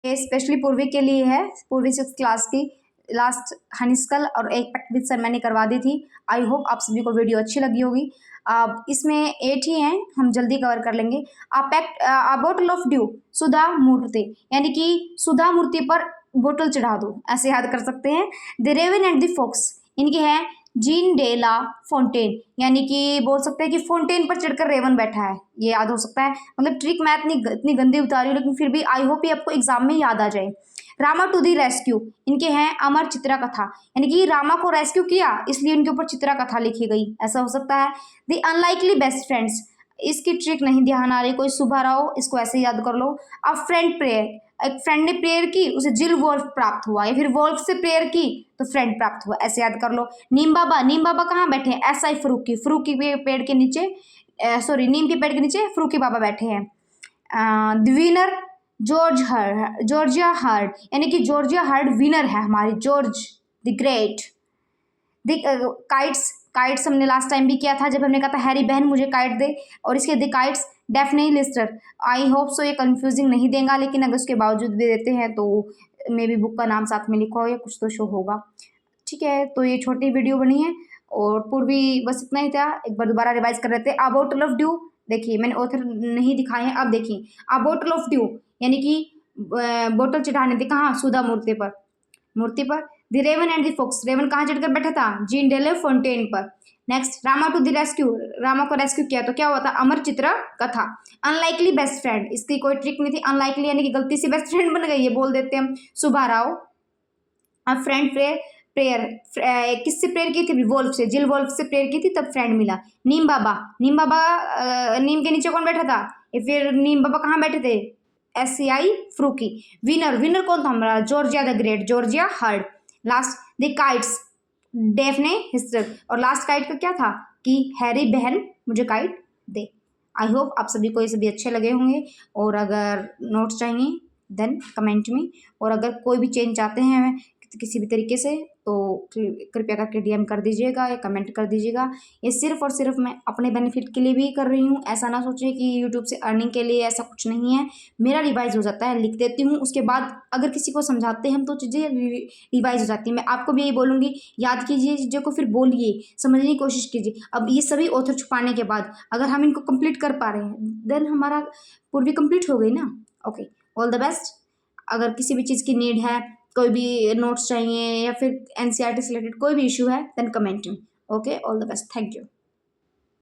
ये स्पेशली पूर्वी के लिए है, पूर्वी 6th क्लास की लास्ट हनीस्कल और एक पैक्ट विद सन मैंने करवा दी थी। आई होप आप सभी को वीडियो अच्छी लगी होगी। अब इसमें 8 ही हैं, हम जल्दी कवर कर लेंगे। अ बॉटल ऑफ ड्यू सुधा मूर्ति, यानी कि सुधा मूर्ति पर बोतल चढ़ा दो, ऐसे याद कर सकते हैं। The raven and the fox, इनके हैं जीन डे ला फोंटेन, यानी कि बोल सकते हैं कि फोंटेन पर चढ़कर रेवन बैठा है, ये याद हो सकता है। मतलब ट्रिक मैं इतनी गंदी उतारी हूँ, लेकिन फिर भी आई होप ये आपको एग्जाम में याद आ जाए। रामा टू दी रेस्क्यू, इनके हैं अमर चित्रा कथा, यानी कि रामा को रेस्क्यू किया इसलिए उनके ऊपर चित्रा कथा लिखी गई, ऐसा हो सकता है। द अनलाइकली बेस्ट फ्रेंड्स, इसकी ट्रिक नहीं ध्यान आ रही, कोई सुबह रहो, इसको ऐसे ही याद कर लो। अ फ्रेंड प्रेयर, एक फ्रेंड ने प्रेयर की, उसे जिल वोल्फ प्राप्त हुआ, या फिर वोल्फ से प्रेयर की तो फ्रेंड प्राप्त हुआ, ऐसे याद कर लो। नीम बाबा, नीम बाबा कहाँ बैठे हैं? एसआई फरूकी, फरूकी के पेड़ के नीचे, सॉरी नीम के पेड़ के नीचे फरूकी बाबा बैठे हैं। द विनर जॉर्जिया हर्ड, यानी कि जॉर्जिया हर्ड विनर है हमारी, George the great. Kites, kites हमने लास्ट टाइम भी किया था जब हमने कहा था हैरी बहन मुझे काइट दे, और इसके the kites Daphne Lister. I hope so ये कंफ्यूजिंग नहीं देगा, लेकिन अगर उसके बावजूद भी देते हैं तो मे बी बुक का नाम साथ में लिखा हो या कुछ तो शो होगा। ठीक है, तो ये छोटी वीडियो बनी है और पूर्वी बस इतना ही था। एक बार दोबारा रिवाइज कर रहे थे। अ बॉटल ऑफ ड्यू, देखिए मैंने ऑथर नहीं दिखाए हैं, अब देखिए। अ बॉटल ऑफ ड्यू, यानी कि बोतल चढ़ाने थे कहाँ? सुधा मूर्ति पर, मूर्ति पर। The raven and the fox, raven कहाँ चढ़कर बैठा था? जीन डेले फोंटेन पर। Next, Rama to the rescue, Rama को रेस्क्यू किया तो क्या हुआ था? अमर चित्र कथा। अनलाइकली बेस्ट फ्रेंड, इसकी कोई ट्रिक नहीं थी, अनलाइकली यानी कि गलती से बेस्ट फ्रेंड बन गई है, बोल देते हम। सुबह राव। अब फ्रेंड प्रेयर, प्रेयर किससे प्रेयर की थी? वोल्फ से, जिल वोल्फ से प्रेयर की थी तब फ्रेंड मिला। नीम बाबा, नीम बाबा नीम के नीचे कौन बैठा था? या फिर नीम बाबा कहाँ बैठे थे? एससीआई फ्रूकी। विनर, विनर कौन था हमारा? Georgia the great, Georgia Hurd. Last, the kites, Daphne Hister, और लास्ट काइट का क्या था कि हैरी बहन मुझे काइट दे। आई होप आप सभी को ये सभी अच्छे लगे होंगे, और अगर नोट्स चाहिए देन कमेंट में, और अगर कोई भी चेंज चाहते हैं किसी भी तरीके से तो कृपया करके डीएम कर दीजिएगा या कमेंट कर दीजिएगा। ये सिर्फ और सिर्फ मैं अपने बेनिफिट के लिए भी कर रही हूँ, ऐसा ना सोचिए कि यूट्यूब से अर्निंग के लिए, ऐसा कुछ नहीं है। मेरा रिवाइज हो जाता है, लिख देती हूँ, उसके बाद अगर किसी को समझाते हैं तो चीज़ें रिवाइज हो जाती है। मैं आपको भी यही बोलूँगी, याद कीजिए चीज़ों को, फिर बोलिए, समझने की कोशिश कीजिए। अब ये सभी ऑथर छुपाने के बाद अगर हम इनको कंप्लीट कर पा रहे हैं देन हमारा पूर्वी कंप्लीट हो गई ना। Okay, all the best. अगर किसी भी चीज़ की नीड है, कोई भी नोट्स चाहिए या फिर एनसीईआरटी से रिलेटेड कोई भी इशू है देन कमेंट में। Okay, all the best, thank you.